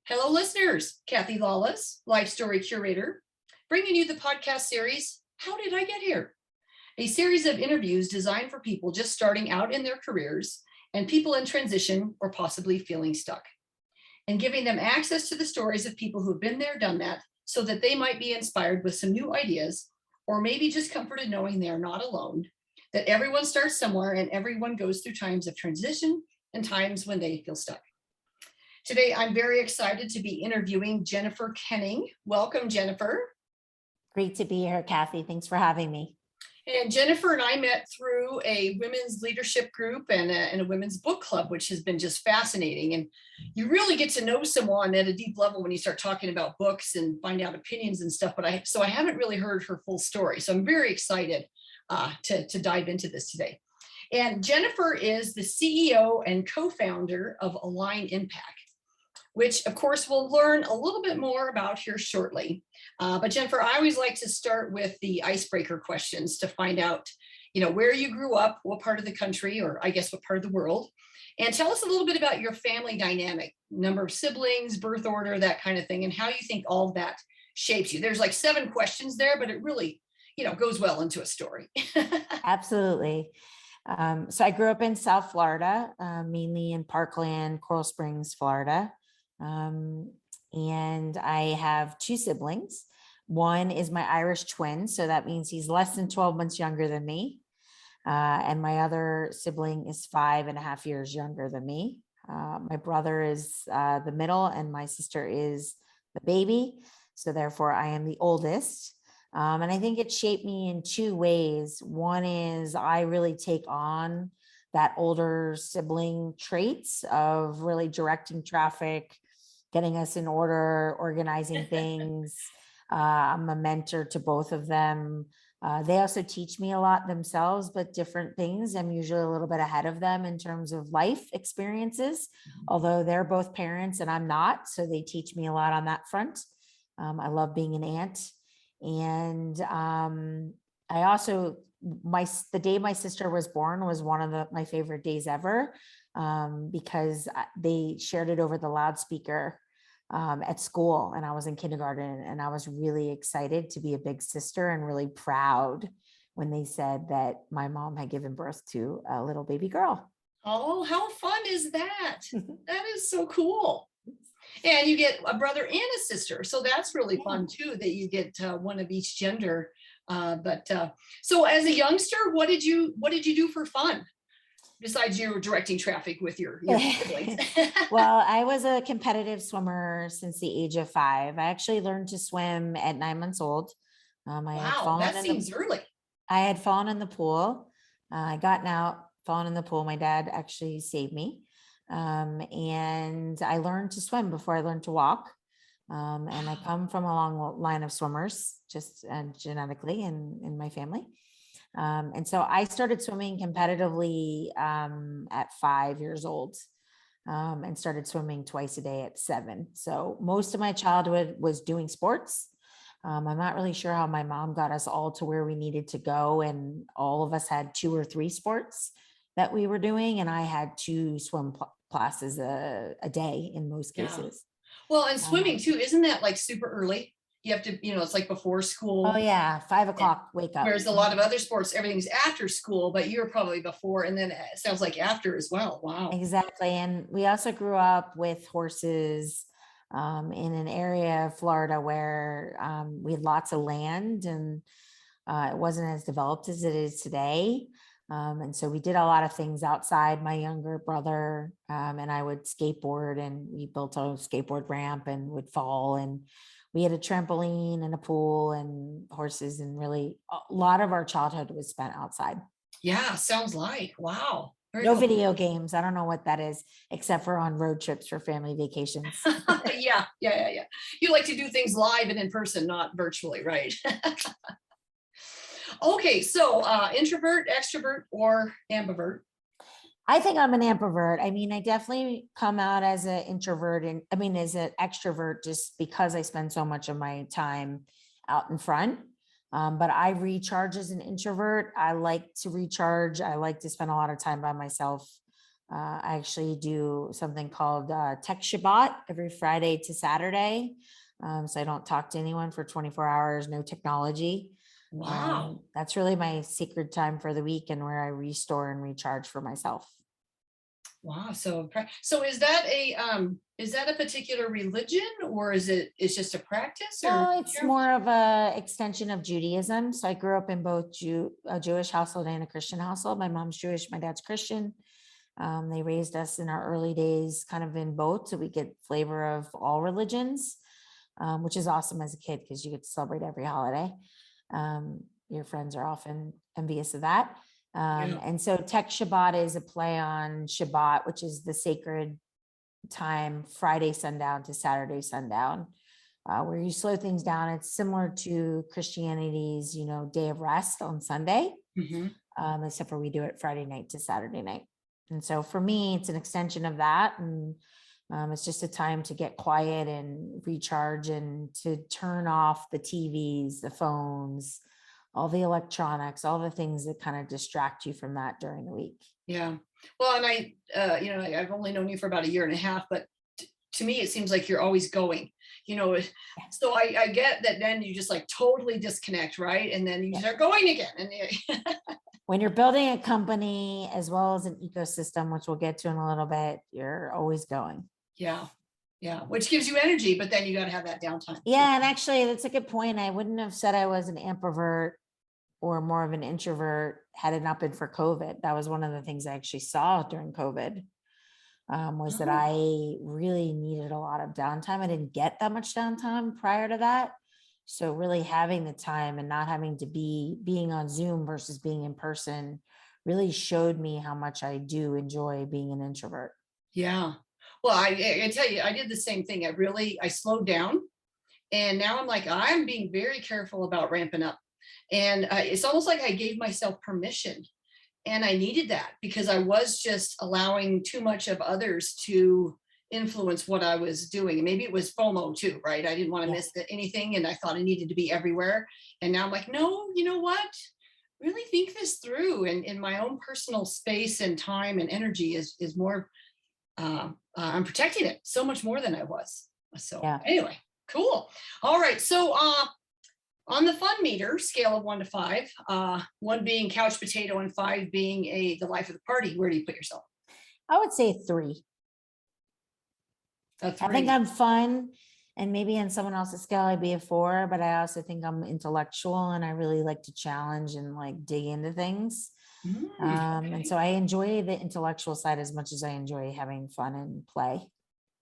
Hello, listeners. Kathy Lawless, Life Story Curator, bringing you the podcast series, How Did I Get Here? A series of interviews designed for people just starting out in their careers and people in transition or possibly feeling stuck, and giving them access to the stories of people who've been there, done that, so that they might be inspired with some new ideas, or maybe just comforted knowing they're not alone, that everyone starts somewhere and everyone goes through times of transition and times when they feel stuck. Today, I'm very excited to be interviewing Jennifer Kenning. Welcome, Jennifer. Great to be here, Kathy. Thanks for having me. And Jennifer and I met through a women's leadership group and a women's book club, which has been just fascinating. And you really get to know someone at a deep level when you start talking about books and find out opinions and stuff. But I haven't really heard her full story. So I'm very excited to dive into this today. And Jennifer is the CEO and co-founder of Align Impact, which of course we'll learn a little bit more about here shortly. But Jennifer, I always like to start with the icebreaker questions to find out, where you grew up, what part of the country, or I guess what part of the world, and tell us a little bit about your family dynamic, number of siblings, birth order, that kind of thing, and how you think all of that shapes you. There's like 7 questions there, but it really, goes well into a story. Absolutely. So I grew up in South Florida, mainly in Parkland, Coral Springs, Florida. And I have 2 siblings. One is my Irish twin, so that means he's less than 12 months younger than me. And my other sibling is 5.5 years younger than me. My brother is the middle, and my sister is the baby. So therefore, I am the oldest. And I think it shaped me in 2 ways. One is I really take on that older sibling traits of really directing traffic, getting us in order, organizing things. I'm a mentor to both of them. They also teach me a lot themselves, but different things. I'm usually a little bit ahead of them in terms of life experiences, although they're both parents and I'm not. So they teach me a lot on that front. I love being an aunt. And I also, the day my sister was born was one of my favorite days ever, because they shared it over the loudspeaker at school, and I was in kindergarten, and I was really excited to be a big sister and really proud when they said that my mom had given birth to a little baby girl. Oh, how fun is that? That is so cool. And you get a brother and a sister. So that's really fun too, that you get one of each gender. So as a youngster, what did you do for fun? Besides you were directing traffic with your siblings? Well, I was a competitive swimmer since the age of 5. I actually learned to swim at 9 months old. Wow, that seems early. I had fallen in the pool. I gotten out, fallen in the pool. My dad actually saved me. And I learned to swim before I learned to walk. And I come from a long line of swimmers, just genetically in my family. And so I started swimming competitively at 5 years old, and started swimming twice a day at 7. So most of my childhood was doing sports. I'm not really sure how my mom got us all to where we needed to go. And all of us had 2 or 3 sports that we were doing. And I had 2 swim classes a day in most cases. Well, and swimming too, isn't that like super early? You have to, it's like before school. Oh yeah, 5 o'clock wake up. Whereas a lot of other sports, everything's after school, but you're probably before, and then it sounds like after as well. Wow. Exactly. And we also grew up with horses in an area of Florida where we had lots of land, and it wasn't as developed as it is today. And so we did a lot of things outside. My younger brother and I would skateboard, and we built a skateboard ramp and would fall. And we had a trampoline and a pool and horses, and really a lot of our childhood was spent outside. Yeah, sounds like, wow. No video games. I don't know what that is, except for on road trips for family vacations. Yeah. You like to do things live and in person, not virtually, right? Okay, so introvert, extrovert, or ambivert? I think I'm an ambivert. I mean, I definitely come out as an introvert and as an extrovert just because I spend so much of my time out in front. But I recharge as an introvert. I like to recharge. I like to spend a lot of time by myself. I actually do something called Tech Shabbat every Friday to Saturday. So I don't talk to anyone for 24 hours, no technology. Wow. That's really my sacred time for the week and where I restore and recharge for myself. Wow. So is that a particular religion, or it's just a practice, or No, it's more of a extension of Judaism. So I grew up in both a Jewish household and a Christian household. My mom's Jewish, my dad's Christian. They raised us in our early days kind of in both, so we get flavor of all religions, which is awesome as a kid because you get to celebrate every holiday. Your friends are often envious of that. Yeah. And so Tech Shabbat is a play on Shabbat, which is the sacred time, Friday sundown to Saturday sundown, where you slow things down. It's similar to Christianity's, day of rest on Sunday, except for we do it Friday night to Saturday night. And so for me, it's an extension of that. And it's just a time to get quiet and recharge and to turn off the TVs, the phones, all the electronics, all the things that kind of distract you from that during the week. Yeah. Well, and I've only known you for about a year and a half, but to me, it seems like you're always going, so I get that then you just like totally disconnect, right? And then you start going again. And when you're building a company as well as an ecosystem, which we'll get to in a little bit, you're always going. Yeah. Yeah. Which gives you energy, but then you got to have that downtime. Yeah. And actually that's a good point. I wouldn't have said I was an ambivert or more of an introvert had it not been for COVID. That was one of the things I actually saw during COVID, was that I really needed a lot of downtime. I didn't get that much downtime prior to that. So really having the time and not having to being on Zoom versus being in person really showed me how much I do enjoy being an introvert. Yeah. Well, I tell you, I did the same thing. I slowed down, and now I'm being very careful about ramping up. And it's almost like I gave myself permission, and I needed that because I was just allowing too much of others to influence what I was doing. And maybe it was FOMO too, right? I didn't want to miss anything, and I thought I needed to be everywhere. And now I'm like, no, you know what? Really think this through, and in my own personal space and time and energy is more. I'm protecting it so much more than I was. So anyway, cool. All right. So on the fun meter scale of 1 to 5, 1 being couch potato and 5 being the life of the party, where do you put yourself? I would say 3. A 3. I think I'm fun, and maybe on someone else's scale, I'd be a 4, but I also think I'm intellectual and I really like to challenge and like dig into things. Okay. And so I enjoy the intellectual side as much as I enjoy having fun and play.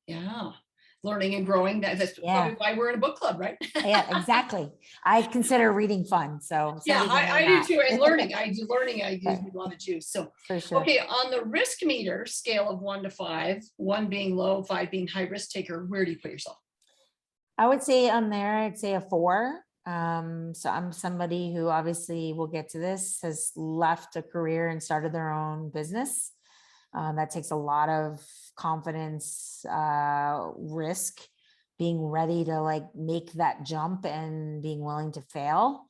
Yeah. Learning and growing. That's probably why we're in a book club, right? Yeah, exactly. I consider reading fun. So yeah, I do too. And learning, I do a lot of juice. So, for sure. Okay. On the risk meter scale of 1 to 5, 1 being low, 5 being high risk taker, where do you put yourself? I would say on there, I'd say a 4. So I'm somebody who obviously we'll get to this, has left a career and started their own business. That takes a lot of confidence, risk, being ready to like make that jump and being willing to fail.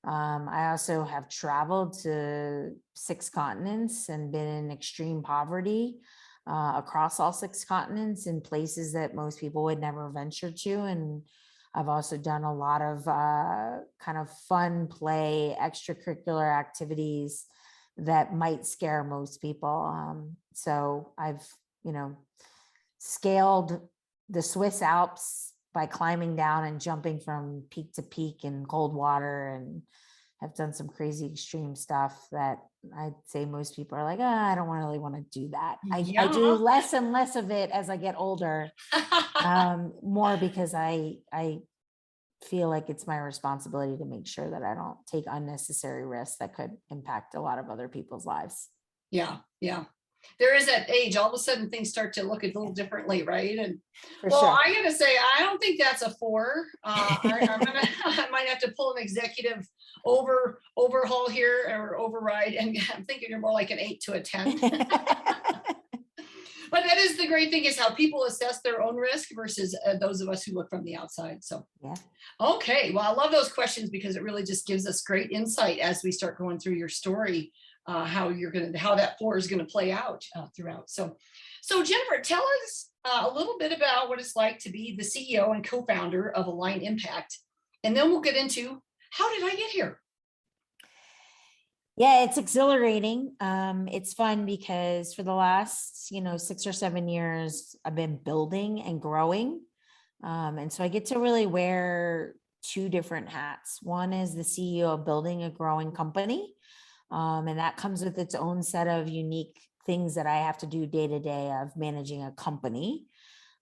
I also have traveled to 6 continents and been in extreme poverty across all 6 continents in places that most people would never venture to. And I've also done a lot of kind of fun play, extracurricular activities that might scare most people. So I've, scaled the Swiss Alps by climbing down and jumping from peak to peak in cold water, and have done some crazy extreme stuff that I'd say most people are like, I don't really want to do that. I do less and less of it as I get older, more because I feel like it's my responsibility to make sure that I don't take unnecessary risks that could impact a lot of other people's lives. Yeah. There is that age, all of a sudden things start to look a little differently, right? And For sure. I gotta say, I don't think that's a 4. I might have to pull an executive overhaul here or override, and I'm thinking you're more like an 8 to a 10. But that is the great thing, is how people assess their own risk versus those of us who look from the outside. So, okay. Well, I love those questions because it really just gives us great insight as we start going through your story. how that floor is going to play out throughout. So Jennifer, tell us a little bit about what it's like to be the CEO and co-founder of Align Impact, and then we'll get into how did I get here. Yeah, it's exhilarating. It's fun because for the last, 6 or 7 years, I've been building and growing. And so I get to really wear two different hats. One is the CEO of building a growing company. And that comes with its own set of unique things that I have to do day to day of managing a company,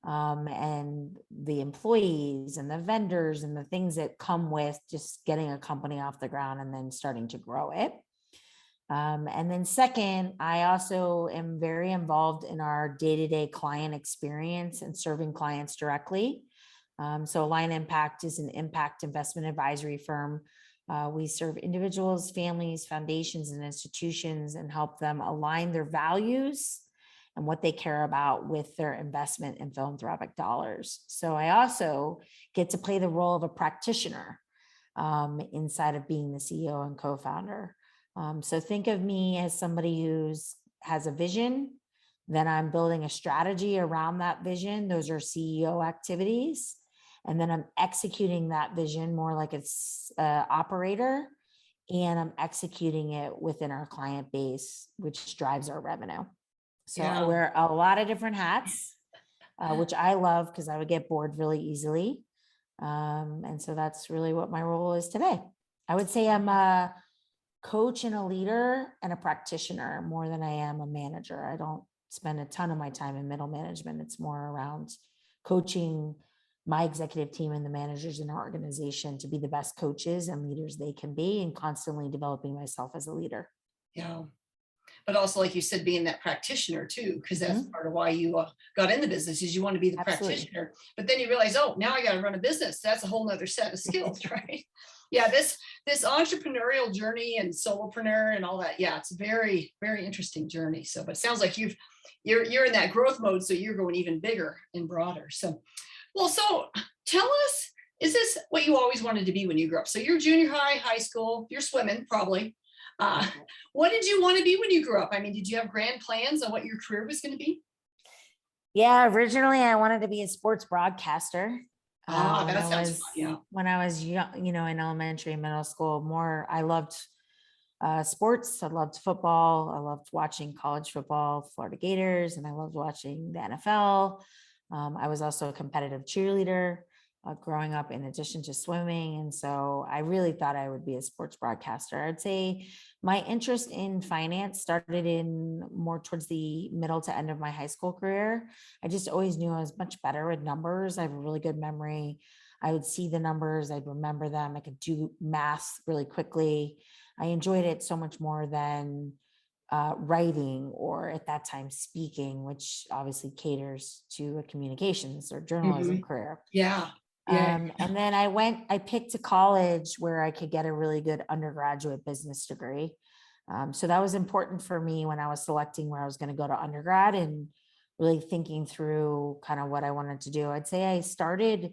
and the employees and the vendors and the things that come with just getting a company off the ground and then starting to grow it. And then second, I also am very involved in our day-to-day client experience and serving clients directly. So Align Impact is an impact investment advisory firm. We serve individuals, families, foundations, and institutions and help them align their values and what they care about with their investment in philanthropic dollars. So I also get to play the role of a practitioner inside of being the CEO and co-founder. So think of me as somebody has a vision, then I'm building a strategy around that vision. Those are CEO activities. And then I'm executing that vision more like it's an operator, and I'm executing it within our client base, which drives our revenue. So I wear a lot of different hats, which I love because I would get bored really easily. And so that's really what my role is today. I would say I'm a coach and a leader and a practitioner more than I am a manager. I don't spend a ton of my time in middle management. It's more around coaching my executive team and the managers in our organization to be the best coaches and leaders they can be, and constantly developing myself as a leader. Yeah. But also, like you said, being that practitioner too, because that's part of why you got in the business, is you want to be the practitioner. But then you realize, oh, now I got to run a business. That's a whole nother set of skills, right? Yeah, this entrepreneurial journey and solopreneur and all that. Yeah, it's a very, very interesting journey. So, but it sounds like you're in that growth mode, so you're going even bigger and broader. So tell us, is this what you always wanted to be when you grew up? So you're junior high school, you're swimming probably. What did you want to be when you grew up? I mean, did you have grand plans on what your career was going to be? Yeah, originally I wanted to be a sports broadcaster. That sounds fun. Yeah. When I was young, in elementary and middle school, I loved sports. I loved football. I loved watching college football, Florida Gators, and I loved watching the NFL. I was also a competitive cheerleader growing up in addition to swimming. And so I really thought I would be a sports broadcaster. I'd say my interest in finance started in more towards the middle to end of my high school career. I just always knew I was much better with numbers. I have a really good memory. I would see the numbers, I'd remember them. I could do math really quickly. I enjoyed it so much more than writing, or at that time speaking, which obviously caters to a communications or journalism career. Yeah. And then I picked a college where I could get a really good undergraduate business degree. So that was important for me when I was selecting where I was going to go to undergrad and really thinking through kind of what I wanted to do. I'd say I started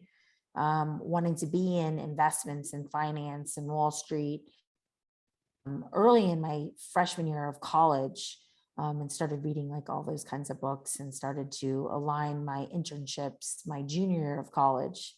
wanting to be in investments and finance and Wall Street early in my freshman year of college, and started reading like all those kinds of books and started to align my internships my junior year of college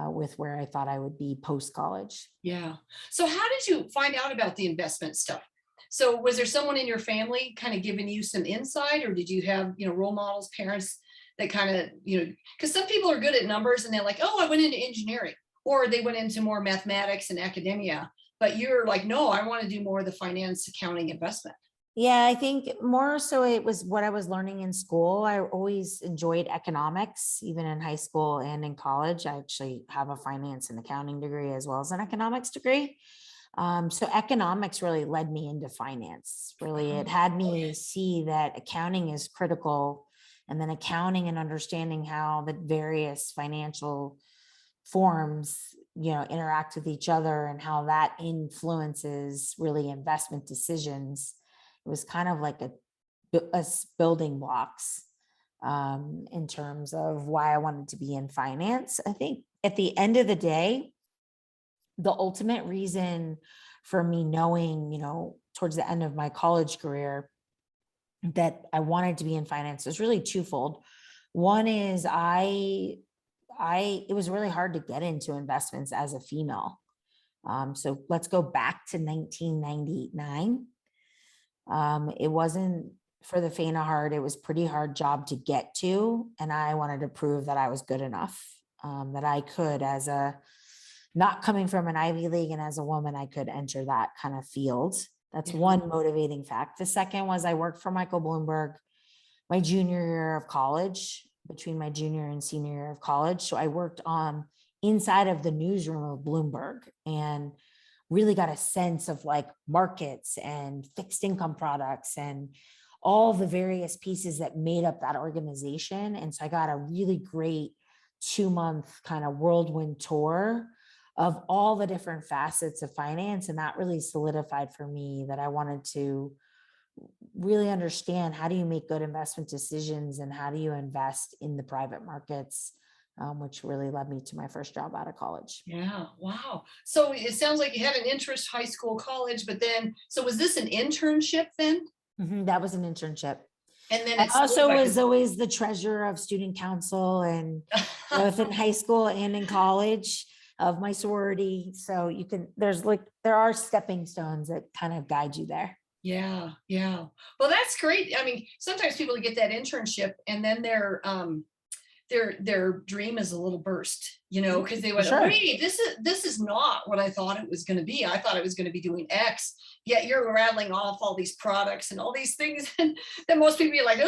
with where I thought I would be post-college. Yeah. So how did you find out about the investment stuff? So was there someone in your family kind of giving you some insight, or did you have, role models, parents that kind of, because some people are good at numbers and they're like, oh, I went into engineering, or they went into more mathematics and academia. But you're like, no, I want to do more of the finance, accounting, investment. Yeah, I think more so it was what I was learning in school. I always enjoyed economics, even in high school and in college. I actually have a finance and accounting degree as well as an economics degree. So economics really led me into finance. Really, it had me see that accounting is critical, and then accounting and understanding how the various financial forms interact with each other and how that influences really investment decisions. It was kind of like a building blocks in terms of why I wanted to be in finance. I think at the end of the day, the ultimate reason for me knowing, towards the end of my college career that I wanted to be in finance. It was really twofold. One is it was really hard to get into investments as a female. So let's go back to 1999. It wasn't for the faint of heart. It was a pretty hard job to get to. And I wanted to prove that I was good enough, that I could, as a, not coming from an Ivy League and as a woman, I could enter that kind of field. That's one motivating fact. The second was I worked for Michael Bloomberg my junior year of college, between my junior and senior year of college. So I worked on inside of the newsroom of Bloomberg and really got a sense of like markets and fixed income products and all the various pieces that made up that organization. And so I got a really great 2-month kind of whirlwind tour of all the different facets of finance. And that really solidified for me that I wanted to really understand, how do you make good investment decisions and how do you invest in the private markets, which really led me to my first job out of college. Yeah. Wow. So it sounds like you had an interest, high school, college, but then, so was this an internship then? That was an internship. And then I it's also was always the treasurer of student council, and both in high school and in college of my sorority. So there are stepping stones that kind of guide you there. Yeah. Yeah. Well, that's great. I mean, sometimes people get that internship and then their dream is a little burst, because they went, Sure. wait, this is not what I thought it was going to be. I thought I was going to be doing X, yet you're rattling off all these products and all these things. And then most people are like,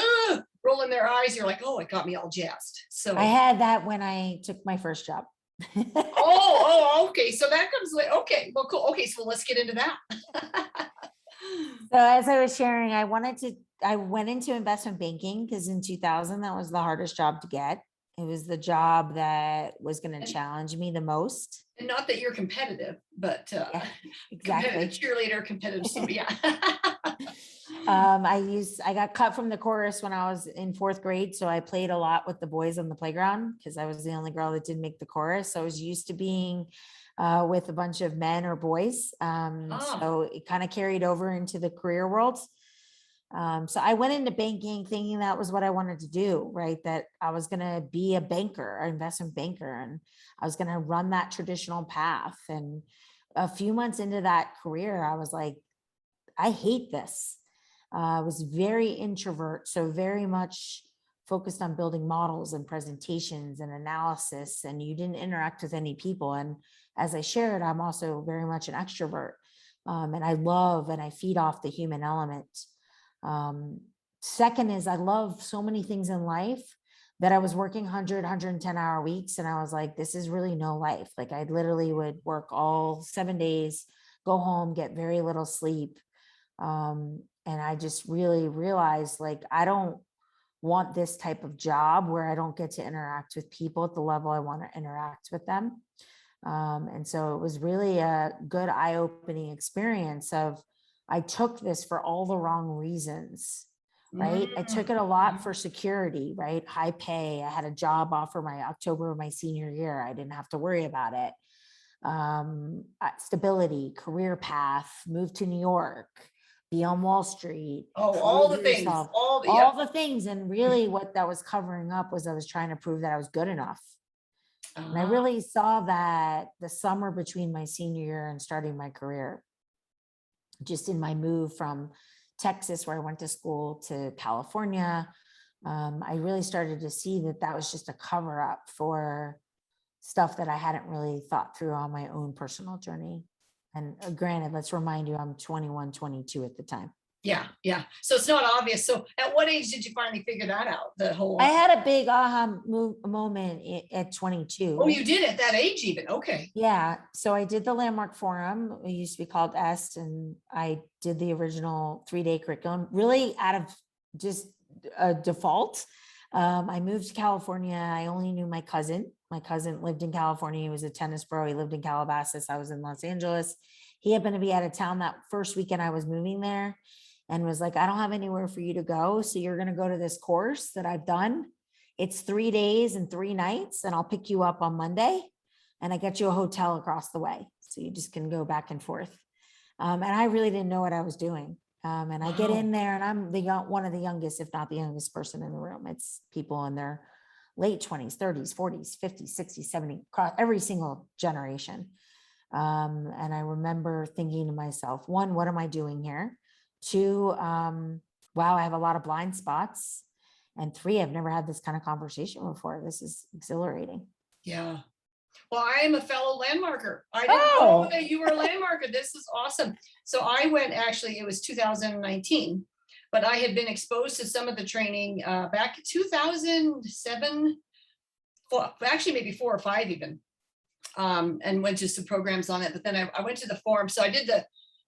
rolling their eyes. You're like, oh, it got me all jazzed. So I had that when I took my first job. Okay. So that comes like, okay, well, cool. Okay. So let's get into that. So as I was sharing, I went into investment banking because in 2000, that was the hardest job to get. It was the job that was going to challenge me the most. And not that you're competitive, but Yeah, exactly. competitive cheerleader, competitive. So yeah. I got cut from the chorus when I was in 4th grade. So I played a lot with the boys on the playground because I was the only girl that didn't make the chorus. So I was used to being with a bunch of men or boys. So it kind of carried over into the career world. So I went into banking thinking that was what I wanted to do, right? That I was going to be a banker, an investment banker, and I was going to run that traditional path. And a few months into that career, I was like, I hate this. I was very introvert, so very much focused on building models and presentations and analysis, and you didn't interact with any people. And as I shared, I'm also very much an extrovert, and I love and I feed off the human element. Second is I love so many things in life that I was working 110 hour weeks, and I was like, this is really no life. Like I literally would work all 7 days, go home, get very little sleep. And I just really realized, like, I don't want this type of job where I don't get to interact with people at the level I want to interact with them. And so it was really a good eye-opening experience of, I took this for all the wrong reasons, right? I took it a lot for security, right? High pay. I had a job offer my October of my senior year. I didn't have to worry about it. Stability, career path, move to New York, be on Wall Street. All the things, all the things. And really what that was covering up was I was trying to prove that I was good enough. And I really saw that the summer between my senior year and starting my career, just in my move from Texas, where I went to school, to California, I really started to see that that was just a cover up for stuff that I hadn't really thought through on my own personal journey. And granted, let's remind you, I'm 21, 22 at the time. Yeah. Yeah. So it's not obvious. So at what age did you finally figure that out? I had a big aha moment at 22. Oh, you did at that age even? Okay. Yeah. So I did the Landmark Forum. It used to be called EST, and I did the original 3-day curriculum, really out of just a default. I moved to California. I only knew my cousin. My cousin lived in California. He was a tennis pro. He lived in Calabasas. I was in Los Angeles. He happened to be out of town that first weekend I was moving there, and was like, I don't have anywhere for you to go. So you're going to go to this course that I've done. It's 3 days and 3 nights, and I'll pick you up on Monday, and I get you a hotel across the way. So you just can go back and forth. And I really didn't know what I was doing. And I get Wow. in there and I'm one of the youngest, if not the youngest person in the room. It's people in their late 20s, 30s, 40s, 50s, 60s, 70s, across every single generation. And I remember thinking to myself, one, what am I doing here? Two, wow, I have a lot of blind spots. And three, I've never had this kind of conversation before. This is exhilarating. Yeah. Well, I am a fellow landmarker. I didn't know Oh, that you were a landmarker. This is awesome. So I went, actually, it was 2019, but I had been exposed to some of the training back in 2007, actually maybe 4 or 5 even, and went to some programs on it. But then I went to the forum. So I did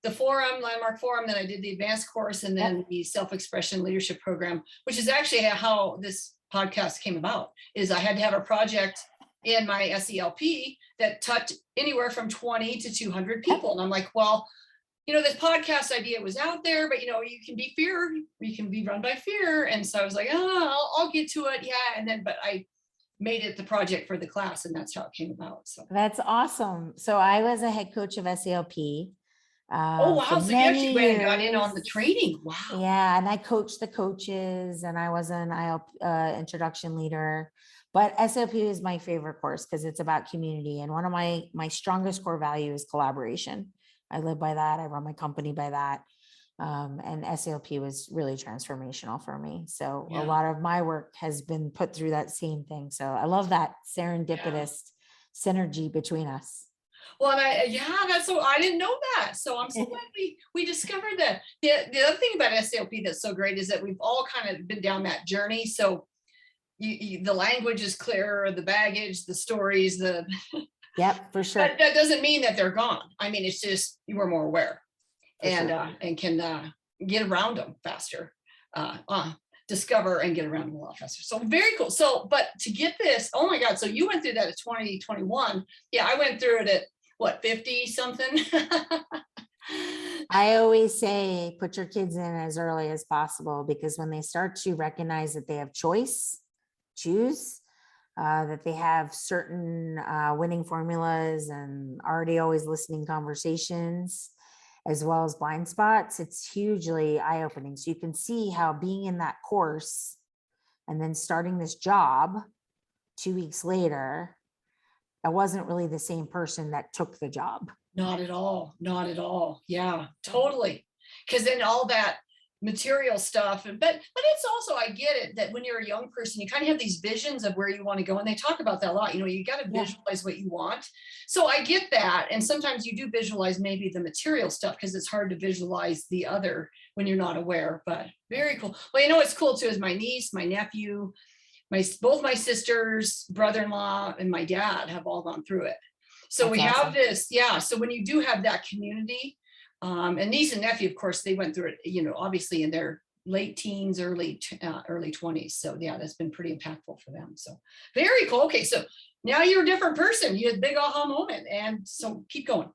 the forum, landmark forum, then I did the advanced course, and then the self-expression leadership program, which is actually how this podcast came about. Is I had to have a project in my SELP that touched anywhere from 20 to 200 people. And I'm like, well, this podcast idea was out there, but you can be run by fear. And so I was like, I'll get to it. Yeah. And then, but I made it the project for the class, and that's how it came about. So that's awesome. So I was a head coach of SELP oh for wow. So you actually many went and got in years. on the training. Wow. Yeah, and I coached the coaches, and I was an introduction leader. But SOP is my favorite course because it's about community, and one of my strongest core values is collaboration. I live by that. I run my company by that. And SLP was really transformational for me. So a Yeah. lot of my work has been put through that same thing. So I love that serendipitous synergy between us. Well, and that's so I didn't know that. So I'm so glad we discovered that. The other thing about SLP that's so great is that we've all kind of been down that journey. So the language is clearer, the baggage, the stories, Yep, for sure. But that doesn't mean that they're gone. I mean, it's just you were more aware and can get around them faster, discover and get around them a lot faster. So very cool. So, but to get this, oh my God. So you went through that at 2021. Yeah, I went through it at what, 50 something? I always say put your kids in as early as possible, because when they start to recognize that they have choose, that they have certain winning formulas and already always listening conversations, as well as blind spots, it's hugely eye-opening. So you can see how being in that course and then starting this job 2 weeks later, I wasn't really the same person that took the job. Not at all. Not at all. Yeah, totally. Because then all that material stuff, but it's also, I get it, that when you're a young person, you kind of have these visions of where you want to go, and they talk about that a lot. You got to visualize what you want. So I get that, and sometimes you do visualize maybe the material stuff because it's hard to visualize the other when you're not aware. But very cool. Well, what's cool too is my niece, my nephew, both my sisters, brother-in-law, and my dad have all gone through it. So we have this, so when you do have that community, and niece and nephew, of course, they went through it, obviously in their late teens, early 20s. So yeah, that's been pretty impactful for them. So very cool. Okay, so now you're a different person. You had a big aha moment, and so keep going.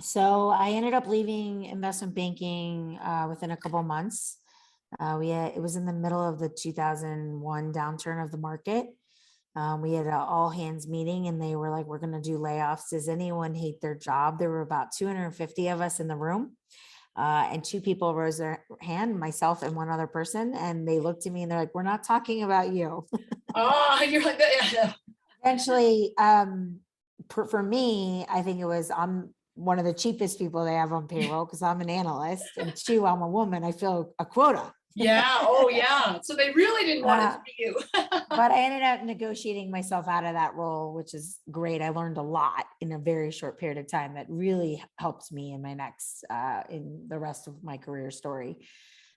So I ended up leaving investment banking within a couple of months. It was in the middle of the 2001 downturn of the market. We had an all hands meeting, and they were like, we're going to do layoffs. Does anyone hate their job? There were about 250 of us in the room. And 2 people rose their hand, myself and one other person. And they looked at me and they're like, we're not talking about you. Oh, you're like that. Yeah. Eventually, for me, I think I'm one of the cheapest people they have on payroll because I'm an analyst, and 2, I'm a woman. I feel a quota. Yeah. Oh, yeah. So they really didn't want it to be you. But I ended up negotiating myself out of that role, which is great. I learned a lot in a very short period of time that really helped me in my in the rest of my career story.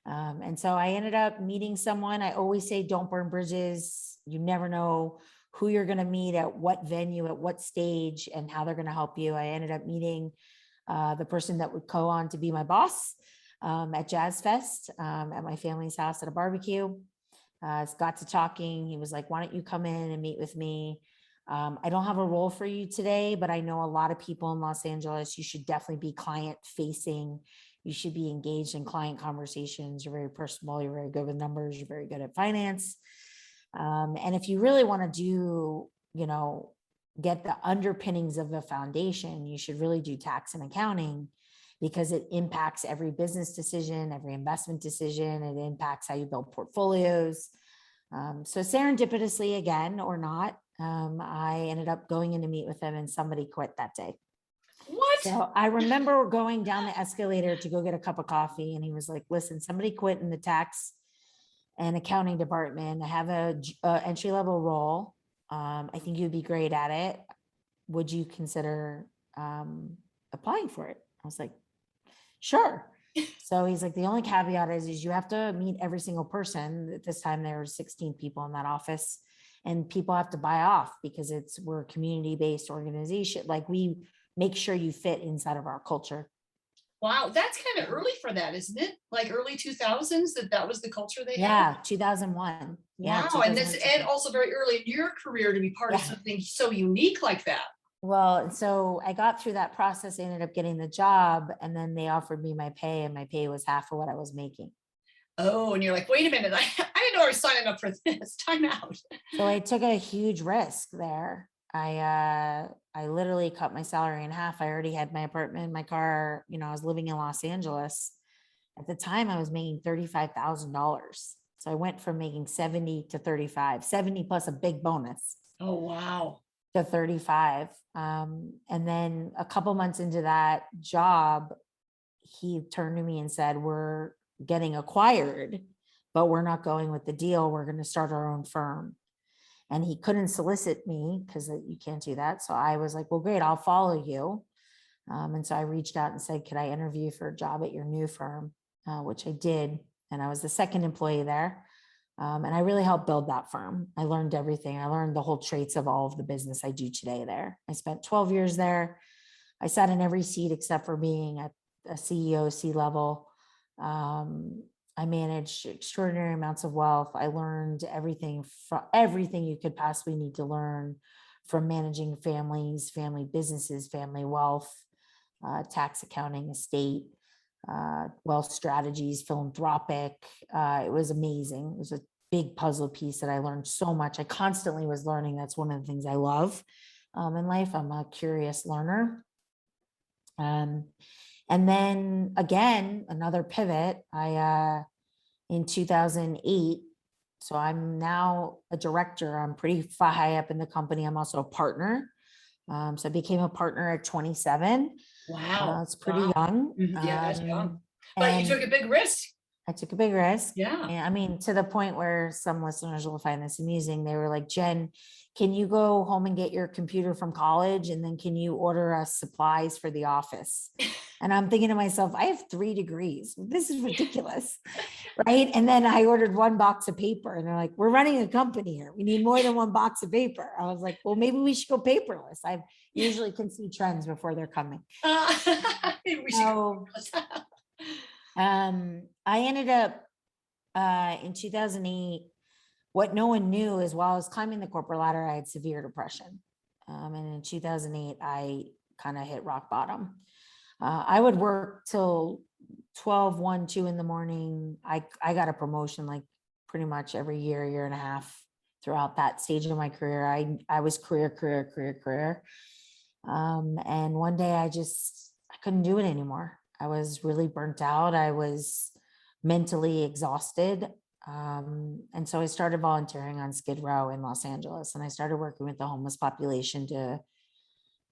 And so I ended up meeting someone. I always say, don't burn bridges. You never know who you're going to meet at what venue, at what stage, and how they're going to help you. I ended up meeting the person that would go on to be my boss at Jazz Fest at my family's house at a barbecue. Got to talking. He was like, why don't you come in and meet with me? I don't have a role for you today, but I know a lot of people in Los Angeles. You should definitely be client facing. You should be engaged in client conversations. You're very personable. You're very good with numbers. You're very good at finance. And if you really want to do, get the underpinnings of the foundation, you should really do tax and accounting. because it impacts every business decision, every investment decision. It impacts how you build portfolios. So serendipitously, again, or not, I ended up going in to meet with him, and somebody quit that day. What? So I remember going down the escalator to go get a cup of coffee, and he was like, listen, somebody quit in the tax and accounting department. I have a entry-level role. I think you'd be great at it. Would you consider applying for it? I was like, sure. So he's like, the only caveat is you have to meet every single person. At this time, there were 16 people in that office, and people have to buy off because we're a community-based organization. Like, we make sure you fit inside of our culture. Wow, that's kind of early for that, isn't it? Like early 2000s, that was the culture they had? Yeah, 2001. Yeah, Wow, and 2001. also very early in your career to be part of Yeah. something so unique like that. Well, so I got through that process, I ended up getting the job, and then they offered me my pay, and my pay was half of what I was making. Oh, and you're like, wait a minute, I didn't know I was signing up for this. Time out. So I took a huge risk there. I literally cut my salary in half. I already had my apartment, my car, I was living in Los Angeles. At the time, I was making $35,000. So I went from making 70 to 35, 70 plus a big bonus. Oh, wow. To 35. And then a couple months into that job, he turned to me and said, we're getting acquired, but we're not going with the deal. We're going to start our own firm. And he couldn't solicit me because you can't do that. So I was like, well, great, I'll follow you. And so I reached out and said, could I interview for a job at your new firm? Which I did. And I was the second employee there. And I really helped build that firm. I learned everything. I learned the whole traits of all of the business I do today there. I spent 12 years there. I sat in every seat except for being at a CEO C-level. I managed extraordinary amounts of wealth. I learned everything you could possibly need to learn, from managing families, family businesses, family wealth, tax, accounting, estate, wealth strategies, philanthropic. It was amazing. It was a big puzzle piece that I learned so much. I constantly was learning. That's one of the things I love in life. I'm a curious learner. And then again, another pivot, in 2008, so I'm now a director. I'm pretty high up in the company. I'm also a partner. So I became a partner at 27. Wow. It's pretty young. Yeah, that's young. But you took a big risk. I took a big risk. Yeah. And I mean, to the point where some listeners will find this amusing. They were like, Jen, can you go home and get your computer from college? And then can you order us supplies for the office? And I'm thinking to myself, I have 3 degrees. This is ridiculous. Right. And then I ordered 1 box of paper, and they're like, we're running a company here. We need more than 1 box of paper. I was like, well, maybe we should go paperless. I usually can see trends before they're coming. Maybe we should go I ended up in 2008. What no one knew is, while I was climbing the corporate ladder, I had severe depression. And in 2008, I kind of hit rock bottom. I would work till 12, 1, 2 in the morning. I got a promotion like pretty much every year and a half throughout that stage of my career. I was career. And one day I couldn't do it anymore. I was really burnt out. I was mentally exhausted. And so I started volunteering on Skid Row in Los Angeles, and I started working with the homeless population to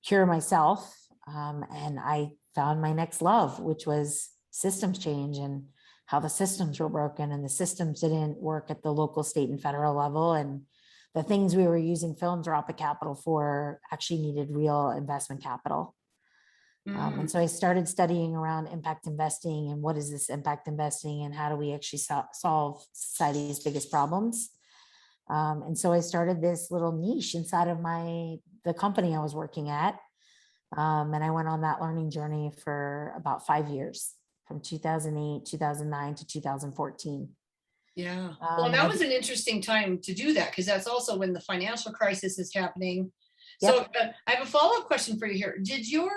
cure myself. And I found my next love, which was systems change, and how the systems were broken, and the systems didn't work at the local, state, and federal level. And the things we were using philanthropic capital for actually needed real investment capital. And so I started studying around impact investing, and what is this impact investing, and how do we actually solve society's biggest problems. And so I started this little niche inside of the company I was working at. And I went on that learning journey for about 5 years, from 2008, 2009 to 2014. Yeah. Well, that was an interesting time to do that, because that's also when the financial crisis is happening. Yep. So I have a follow-up question for you here. Did your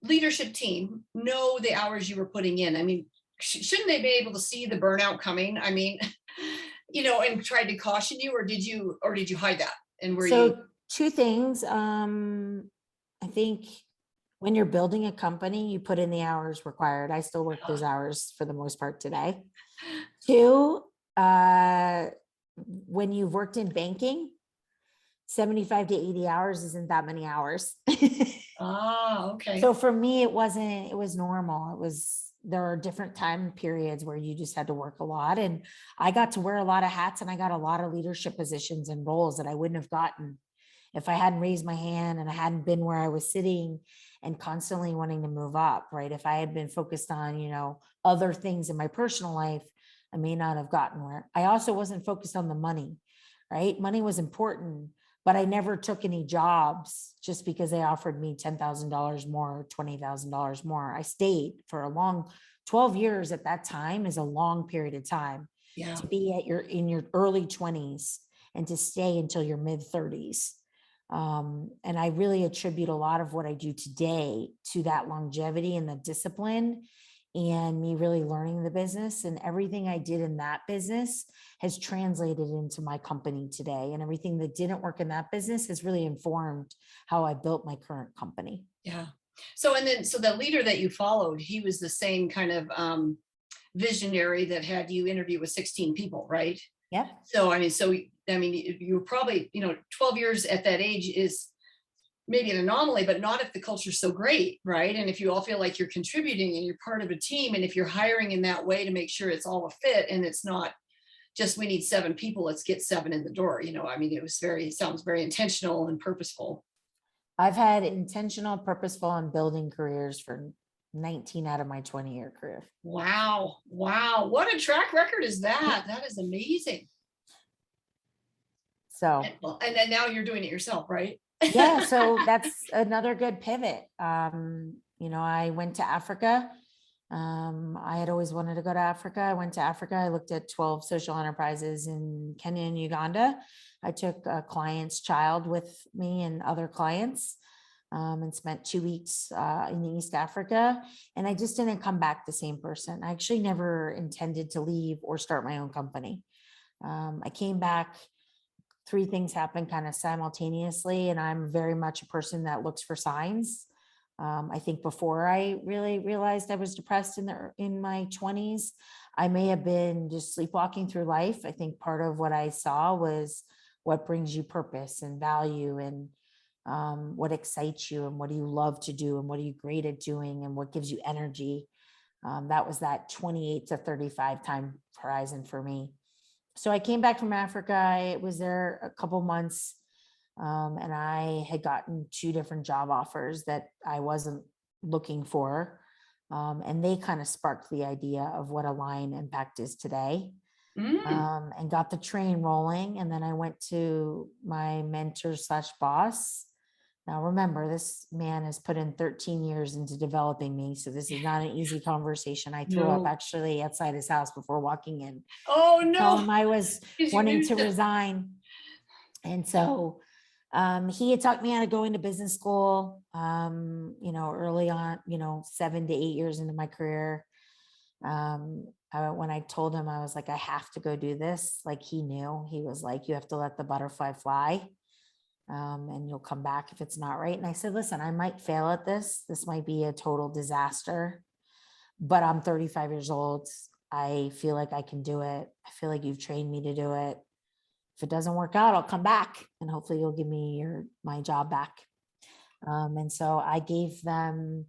leadership team know the hours you were putting in? I mean, shouldn't they be able to see the burnout coming? I mean, and try to caution you, or did you hide that? And were you? 2 things. I think When you're building a company, you put in the hours required. I still work those hours for the most part today. Two, when you've worked in banking, 75 to 80 hours isn't that many hours. Okay. So for me, it was normal. There are different time periods where you just had to work a lot. And I got to wear a lot of hats, and I got a lot of leadership positions and roles that I wouldn't have gotten if I hadn't raised my hand and I hadn't been where I was sitting and constantly wanting to move up, right? If I had been focused on, other things in my personal life, I may not have gotten where. I also wasn't focused on the money, right? Money was important, but I never took any jobs just because they offered me $10,000 more, $20,000 more. I stayed for a long 12 years at that time is a long period of time. Yeah. To be in your early 20s and to stay until your mid 30s. And I really attribute a lot of what I do today to that longevity and the discipline and me really learning the business, and everything I did in that business has translated into my company today. And everything that didn't work in that business has really informed how I built my current company. Yeah. So the leader that you followed, he was the same kind of visionary that had you interview with 16 people, right? Yep. So you were probably, 12 years at that age is maybe an anomaly, but not if the culture's so great, right? And if you all feel like you're contributing and you're part of a team, and if you're hiring in that way to make sure it's all a fit and it's not just we need 7 people, let's get 7 in the door. It sounds very intentional and purposeful. I've had intentional, purposeful, and building careers for 19 out of my 20-year career. Wow. What a track record is that? That is amazing. So, and then now you're doing it yourself, right? Yeah. So that's another good pivot. I went to Africa. I had always wanted to go to Africa. I went to Africa. I looked at 12 social enterprises in Kenya and Uganda. I took a client's child with me and other clients, and spent 2 weeks in East Africa. And I just didn't come back the same person. I actually never intended to leave or start my own company. I came back. 3 things happened kind of simultaneously, and I'm very much a person that looks for signs. I think before I really realized I was depressed in my 20s, I may have been just sleepwalking through life. I think part of what I saw was what brings you purpose and value, and what excites you, and what do you love to do, and what are you great at doing, and what gives you energy. That was that 28 to 35 time horizon for me. So I came back from Africa. I was there a couple months, and I had gotten 2 different job offers that I wasn't looking for. And they kind of sparked the idea of what Align Impact is today, and got the train rolling. And then I went to my mentor / boss. Now, remember, this man has put in 13 years into developing me. So this is not an easy conversation. I threw up actually outside his house before walking in. Oh, no. Told him I was wanting to resign. And so he had talked me out of going to business school, early on, 7 to 8 years into my career. When I told him, I was like, I have to go do this. Like, he knew. He was like, you have to let the butterfly fly. And you'll come back if it's not right. And I said, listen, I might fail at this. This might be a total disaster, but I'm 35 years old. I feel like I can do it. I feel like you've trained me to do it. If it doesn't work out, I'll come back and hopefully you'll give me my job back. And so I gave them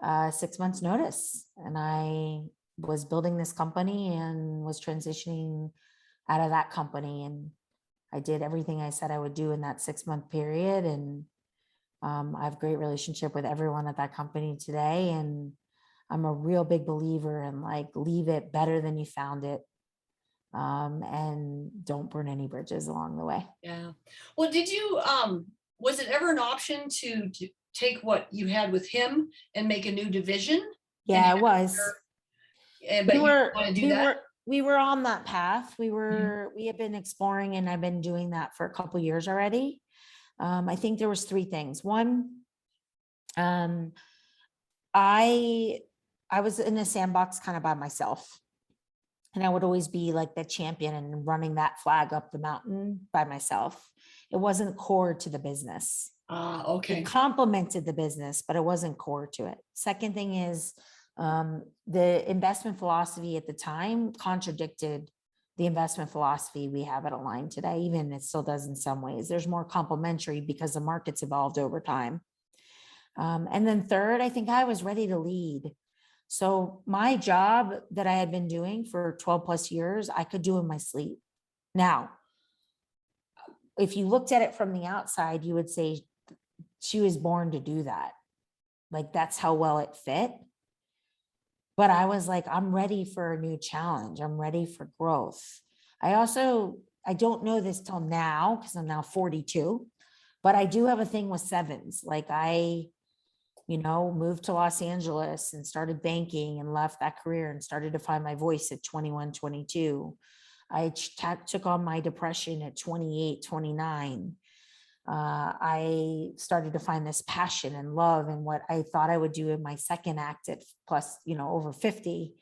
6 months notice, and I was building this company and was transitioning out of that company. And I did everything I said I would do in that 6-month period. And I have a great relationship with everyone at that company today. And I'm a real big believer in leave it better than you found it. And don't burn any bridges along the way. Yeah. Well, was it ever an option to take what you had with him and make a new division? Yeah, it was. We were on that path. We had been exploring, and I've been doing that for a couple of years already. I think there was 3 things. One, I was in a sandbox kind of by myself, and I would always be like the champion and running that flag up the mountain by myself. It wasn't core to the business. Okay. It complemented the business, but it wasn't core to it. Second thing is the investment philosophy at the time contradicted the investment philosophy we have at Align today. Even it still does in some ways. There's more complementary because the market's evolved over time. And then third, I think I was ready to lead. So my job that I had been doing for 12 plus years, I could do in my sleep. Now, if you looked at it from the outside, you would say she was born to do that. Like that's how well it fit. But I was like, I'm ready for a new challenge. I'm ready for growth. I don't know this till now because I'm now 42, but I do have a thing with sevens. Like I moved to Los Angeles and started banking and left that career and started to find my voice at 21, 22. I took on my depression at 28, 29. I started to find this passion and love and what I thought I would do in my second act at plus, over 50.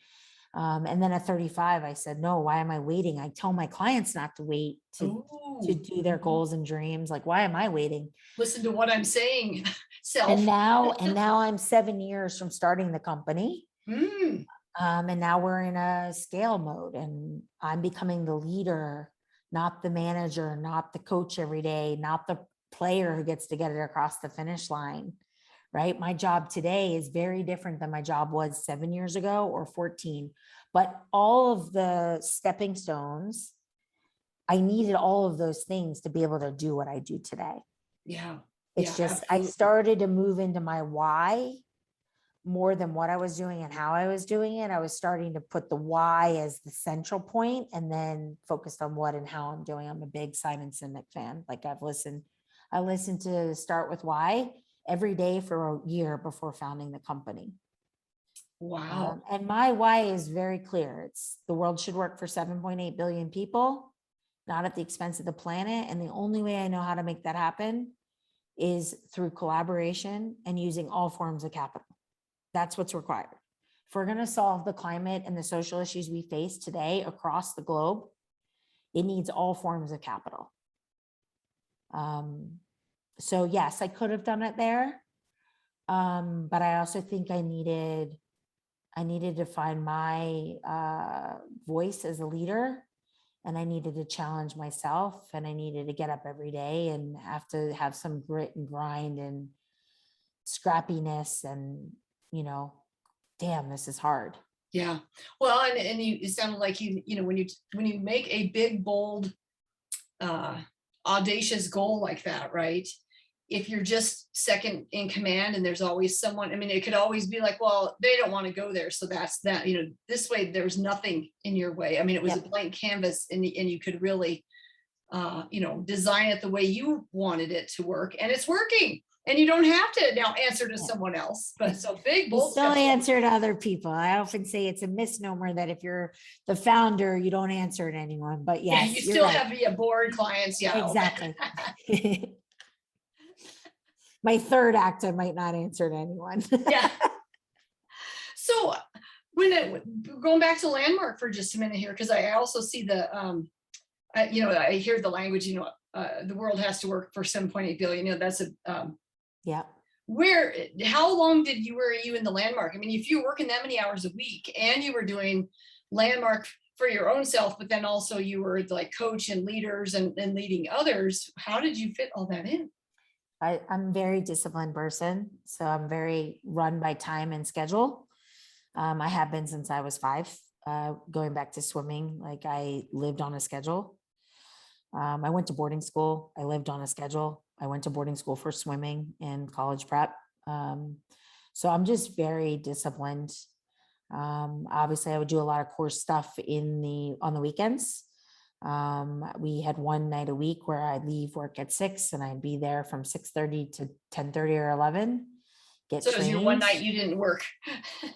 And then at 35, I said, no, why am I waiting? I tell my clients not to wait to do their goals and dreams. Like, why am I waiting? Listen to what I'm saying. Self. And now I'm 7 years from starting the company. And now we're in a scale mode and I'm becoming the leader, not the manager, not the coach every day, not the player who gets to get it across the finish line, right? My job today is very different than my job was 7 years ago or 14, but all of the stepping stones, I needed all of those things to be able to do what I do today. Yeah. It's just, absolutely. I started to move into my why more than what I was doing and how I was doing it. I was starting to put the why as the central point and then focused on what and how I'm doing. I'm a big Simon Sinek fan. Like I listened to Start With Why every day for a year before founding the company. Wow. And my why is very clear. It's the world should work for 7.8 billion people, not at the expense of the planet. And the only way I know how to make that happen is through collaboration and using all forms of capital. That's what's required. If we're going to solve the climate and the social issues we face today across the globe, it needs all forms of capital. So yes, I could have done it there. But I also think I needed to find my voice as a leader, and I needed to challenge myself, and I needed to get up every day and have to have some grit and grind and scrappiness and, damn, this is hard. Yeah. Well, and it sounded like when you make a big, bold, audacious goal like that, right? If you're just second in command and there's always someone, it could always be like, well, they don't want to go there. So that's that, this way there's nothing in your way. It was a blank canvas and you could really, design it the way you wanted it to work, and it's working. And you don't have to now answer to someone else. But so big, bold. You still answer to other people. I often say it's a misnomer that if you're the founder, you don't answer to anyone. But yes, you still have your board clients. Yeah, exactly. My third act, I might not answer to anyone. Yeah. So going back to Landmark for just a minute here, because I also see the, I hear the language, the world has to work for 7.8 billion. That's a, yeah. How long were you in the Landmark? If you were working that many hours a week and you were doing Landmark for your own self, but then also you were like coach and leaders and leading others, how did you fit all that in? I'm a very disciplined person. So I'm very run by time and schedule. I have been since I was 5, going back to swimming. Like I lived on a schedule. I went to boarding school. I lived on a schedule. I went to boarding school for swimming and college prep. So I'm just very disciplined. Obviously I would do a lot of course stuff on the weekends. We had one night a week where I'd leave work at 6 and I'd be there from 6:30 to 10:30 or 11. So it was your one night you didn't work.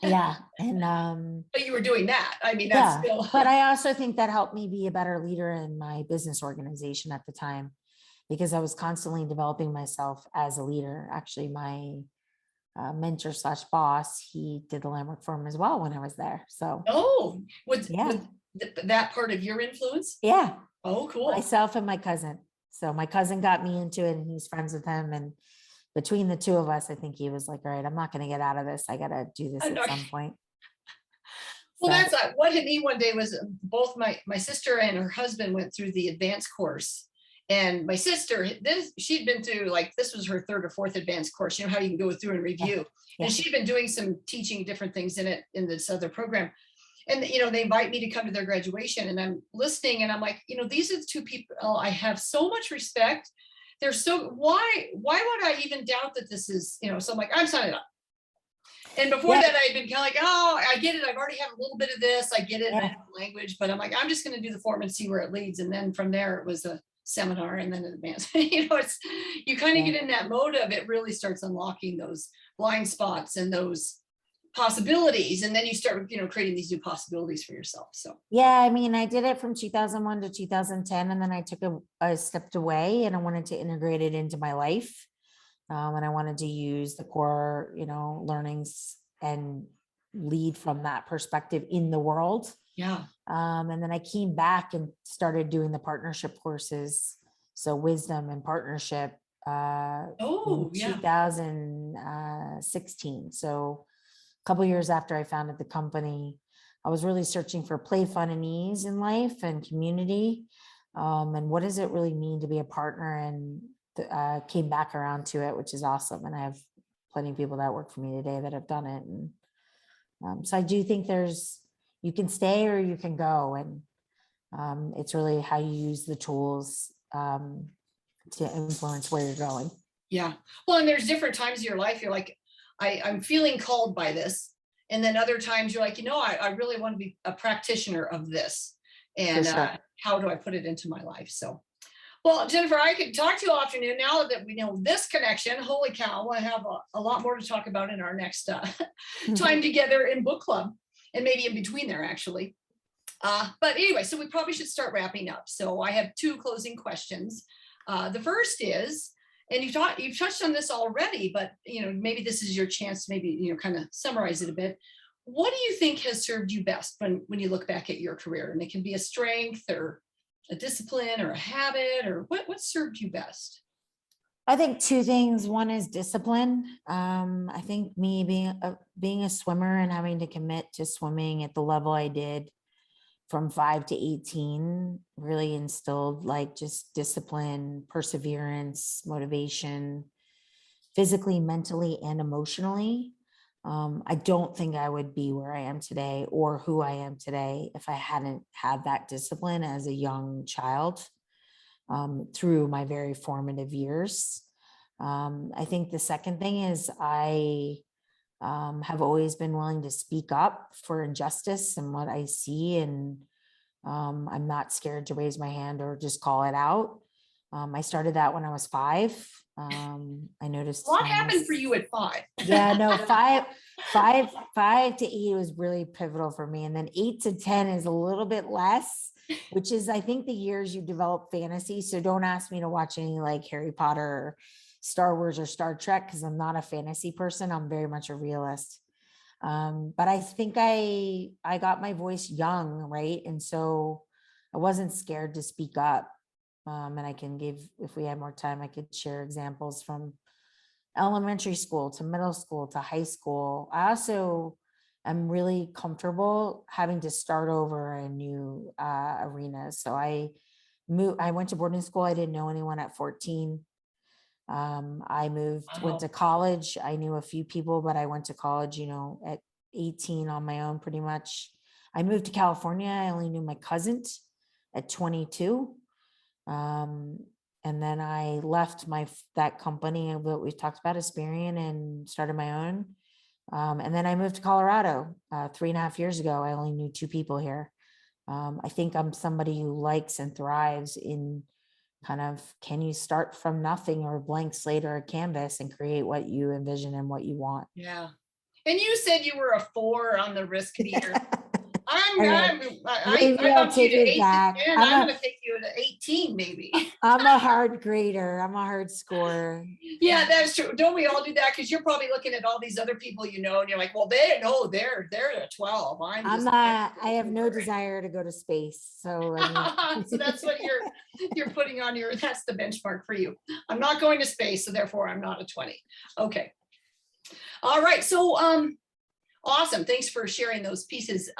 Yeah. And but you were doing that. That's yeah, still. But I also think that helped me be a better leader in my business organization at the time, because I was constantly developing myself as a leader. Actually, my mentor / boss, he did the Landmark Forum as well when I was there. So was that part of your influence? Yeah. Oh, cool. Myself and my cousin. So my cousin got me into it and he's friends with him. And between the two of us, I think he was like, all right, I'm not going to get out of this. I got to do this I'm at not- some point. Well, So, that's what hit me one day was both my sister and her husband went through the advanced course. And my sister, she'd been through, like, this was her third or fourth advanced course, you know, how you can go through and review. Yeah. And she'd been doing some teaching different things in it, in this other program. And, you know, they invite me to come to their graduation and I'm listening and I'm like, you know, these are the two people I have so much respect. They're so, why would I even doubt that this is, you know, so I'm like, I'm signing up. And before that, I'd been kind of like, oh, I get it. I've already had a little bit of this. I get it. I have language, but I'm like, I'm just going to do the form and see where it leads. And then from there, it was a seminar and then an advanced. You know, it's, you kind of get in that mode of it really starts unlocking those blind spots and those possibilities. And then you start, you know, creating these new possibilities for yourself. So yeah, I mean, I did it from 2001 to 2010, and then I took a stepped away and I wanted to integrate it into my life. And I wanted to use the core, you know, learnings and lead from that perspective in the world. yeah. And then I came back and started doing the partnership courses. So wisdom and partnership in 2016. So a couple of years after I founded the company, I was really searching for play, fun, and ease in life and community. And what does it really mean to be a partner? And came back around to it, which is awesome. And I have plenty of people that work for me today that have done it. And so I do think you can stay or you can go. And it's really how you use the tools to influence where you're going. Yeah. Well, and there's different times of your life. You're like, I'm feeling called by this. And then other times you're like, you know, I really want to be a practitioner of this. And how do I put it into my life? So, well, Jennifer, I could talk to you all afternoon. Now that we know this connection, holy cow, we'll have a lot more to talk about in our next time together in book club and maybe in between there, actually. But anyway, so we probably should start wrapping up. So I have two closing questions. The first is, and you've touched on this already, but you know, maybe this is your chance to maybe, you know, kind of summarize it a bit. What do you think has served you best when you look back at your career? And it can be a strength or a discipline or a habit, or what served you best? I think two things. One is discipline. I think me being a swimmer and having to commit to swimming at the level I did from 5 to 18 really instilled like just discipline, perseverance, motivation, physically, mentally, and emotionally. I don't think I would be where I am today or who I am today if I hadn't had that discipline as a young child through my very formative years. I think the second thing is I have always been willing to speak up for injustice and what I see, and I'm not scared to raise my hand or just call it out. I started that when I was 5. I noticed what happened for you at 5. Yeah, no, 5 to 8 was really pivotal for me, and then 8 to 10 is a little bit less, which is I think the years you develop fantasy. So don't ask me to watch any like Harry Potter or Star Wars or Star Trek because I'm not a fantasy person. I'm very much a realist. But I think I got my voice young, right? And so I wasn't scared to speak up. And I can give, if we had more time, I could share examples from elementary school to middle school to high school. I also am really comfortable having to start over a new arena. So I went to boarding school. I didn't know anyone at 14. I went to college. I knew a few people, but I went to college, you know, at 18 on my own, pretty much. I moved to California. I only knew my cousins at 22. And then I left that company that we talked about, Asperian, and started my own. And then I moved to Colorado 3.5 years ago. I only knew 2 people here. I think I'm somebody who likes and thrives in kind of, can you start from nothing or a blank slate or a canvas and create what you envision and what you want? Yeah. And you said you were a 4 on the risk meter. Maybe I'll bumped you take to it 8 to back. 10. I'm going to take you to 18, maybe. I'm a hard grader. I'm a hard scorer. Yeah, that's true. Don't we all do that? Because you're probably looking at all these other people you know, and you're like, well, they're at 12. I'm not, I have no desire to go to space. So I mean, So that's what you're putting on your, that's the benchmark for you. I'm not going to space, so therefore I'm not a 20. Okay. All right. So awesome. Thanks for sharing those pieces.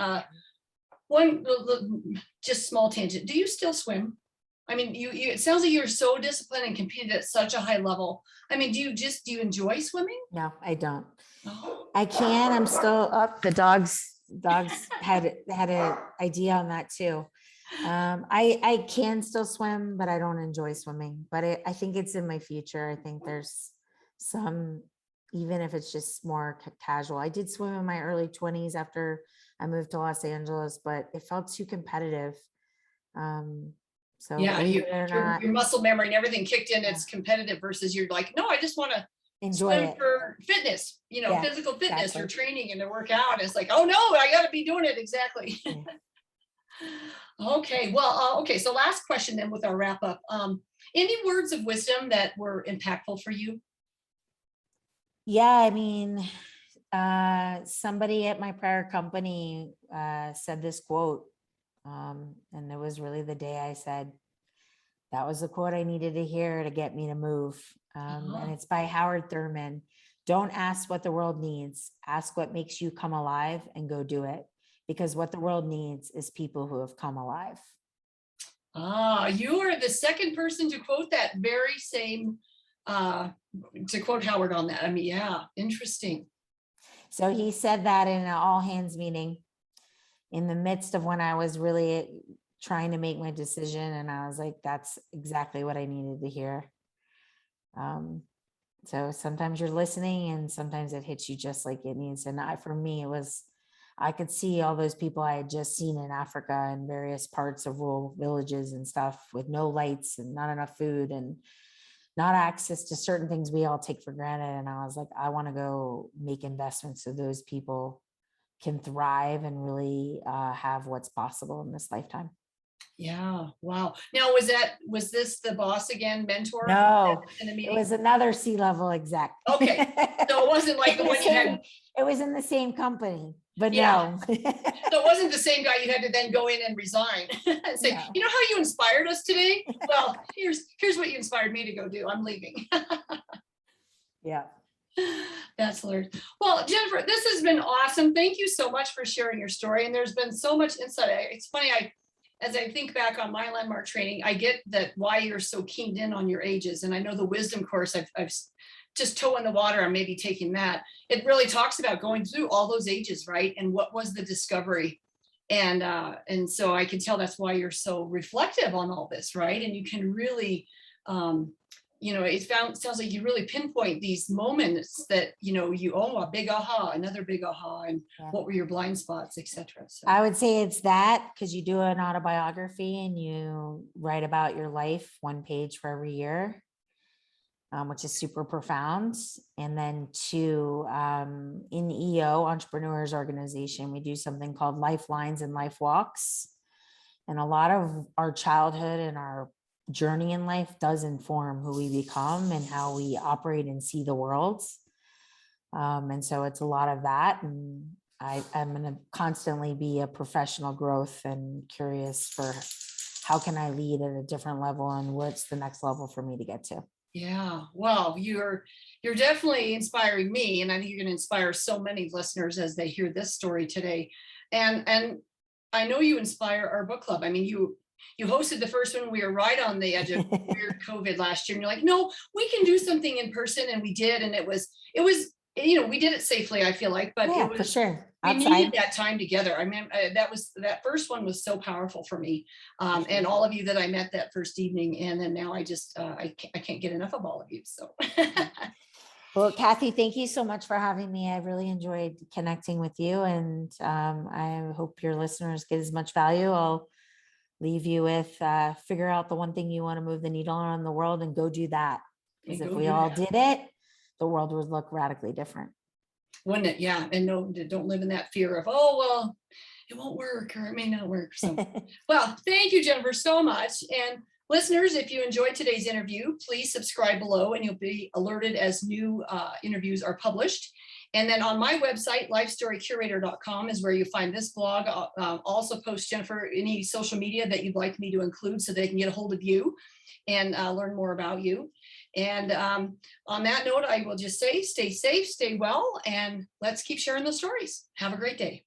Just small tangent. Do you still swim? I mean, you it sounds like you're so disciplined and competed at such a high level. I mean, do you enjoy swimming? no, I don't. Oh. I can, I'm still up. The dogs had an idea on that too. I can still swim, but I don't enjoy swimming, but I think it's in my future. I think there's some, even if it's just more casual. I did swim in my early 20s after I moved to Los Angeles, but it felt too competitive. So Yeah, believe it or not, your muscle memory and everything kicked in. It's competitive versus you're like, no, I just want to enjoy swim it. for fitness, Yeah, physical fitness exactly. or training and to work out. It's like, oh no, I got to be doing it. Exactly. Yeah. Okay. Well, okay. So last question then with our wrap up. Any words of wisdom that were impactful for you? Yeah, I mean, somebody at my prior company said this quote, and it was really the day I said, that was the quote I needed to hear to get me to move. And it's by Howard Thurman. Don't ask what the world needs. Ask what makes you come alive and go do it. Because what the world needs is people who have come alive. You are the second person to quote that very same, to quote Howard on that. I mean, yeah, interesting. So he said that in an all hands meeting in the midst of when I was really trying to make my decision. And I was like, that's exactly what I needed to hear. So sometimes you're listening and sometimes it hits you just like it needs. And for me, I could see all those people I had just seen in Africa and various parts of rural villages and stuff with no lights and not enough food and not access to certain things we all take for granted. And I was like, I want to go make investments so those people can thrive and really have what's possible in this lifetime. Yeah. Wow. Now, was this the boss again, mentor? No, it was another C-level exec. Okay. So it wasn't like the one you had. It was in the same company, but no. So it wasn't the same guy you had to then go in and resign and say, you know how you inspired us today? Well, here's what you inspired me to go do. I'm leaving. Yeah. That's hilarious. Well, Jennifer, this has been awesome. Thank you so much for sharing your story. And there's been so much insight. It's funny, as I think back on my landmark training, I get that why you're so keyed in on your ages. And I know the wisdom course, I've just toe in the water. I'm maybe taking that. It really talks about going through all those ages, right? And what was the discovery? And so I can tell that's why you're so reflective on all this, right? And you can really, sounds like you really pinpoint these moments that, a big aha, another big aha, and what were your blind spots, etc. So I would say it's that, because you do an autobiography and you write about your life, one page for every year, which is super profound. And then two, in EO, Entrepreneurs Organization, we do something called Lifelines and Life Walks. And a lot of our childhood and our journey in life does inform who we become and how we operate and see the world. And so it's a lot of that. And I'm going to constantly be a professional growth and curious for how can I lead at a different level and what's the next level for me to get to. Yeah, well, you're definitely inspiring me, and I think you're going to inspire so many listeners as they hear this story today. And I know you inspire our book club. I mean, you hosted the first one. We were right on the edge of weird COVID last year, and you're like, no, we can do something in person, and we did, and it was we did it safely, I feel like, but it was for sure. We needed that time together. I mean, that first one was so powerful for me, and all of you that I met that first evening, and then now I just I can't get enough of all of you. So, well, Kathy, thank you so much for having me. I really enjoyed connecting with you, and I hope your listeners get as much value. I'll leave you with figure out the one thing you want to move the needle on in the world and go do that. Because if we all did it, the world would look radically different. Wouldn't it? Yeah. And no, don't live in that fear of, oh, well, it won't work, or it may not work. So, well, thank you, Jennifer, so much. And listeners, if you enjoyed today's interview, please subscribe below and you'll be alerted as new interviews are published. And then on my website, lifestorycurator.com, is where you find this blog. I'll also post, Jennifer, any social media that you'd like me to include so they can get a hold of you and learn more about you. And on that note, I will just say, stay safe, stay well, and let's keep sharing those stories. Have a great day.